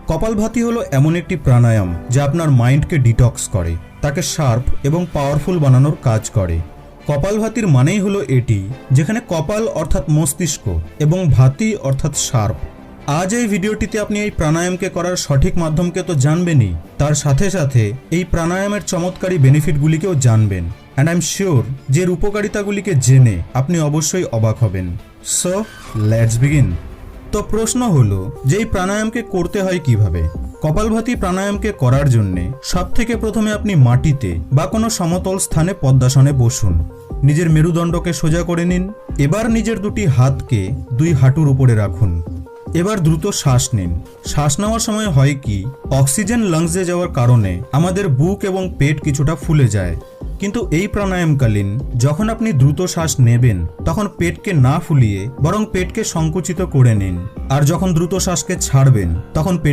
কপালভাতি হলো এমন একটি প্রাণায়াম যা আপনার মাইন্ডকে ডিটক্স করে, তাকে শার্প এবং পাওয়ারফুল বানানোর কাজ করে। কপালভাতির মানেই হলো এটি, যেখানে কপাল অর্থাৎ মস্তিষ্ক এবং ভাতি অর্থাৎ শার্প। আজ এই ভিডিওটিতে আপনি এই প্রাণায়ামকে করার সঠিক মাধ্যমকে তো জানবেনই, তার সাথে সাথে এই প্রাণায়ামের চমৎকারী বেনিফিটগুলিকেও জানবেন। অ্যান্ড আই এম শিওর যে এর উপকারিতাগুলিকে জেনে আপনি অবশ্যই অবাক হবেন। So let's begin. তো প্রশ্ন হলো যে এই প্রাণায়ামকে করতে হয় কিভাবে। কপালভাতি প্রাণায়ামকে করার জন্যে সবথেকে প্রথমে আপনি মাটিতে বা কোনো সমতল স্থানে পদ্মাসনে বসুন। নিজের মেরুদণ্ডকে সোজা করে নিন। এবার নিজের দুটি হাতকে দুই হাঁটুর উপরে রাখুন। এবার দ্রুত শ্বাস নিন। শ্বাস নেওয়ার সময় হয় কি, অক্সিজেন লাংসে যাওয়ার কারণে আমাদের বুক এবং পেট কিছুটা ফুলে যায়। কিন্তু এই প্রাণায়ামকালীন যখন আপনি দ্রুত শ্বাস নেবেন তখন পেটকে না ফুলিয়ে বরং পেটকে সংকুচিত করে নিন, আর যখন দ্রুত শ্বাসকে ছাড়বেন তখন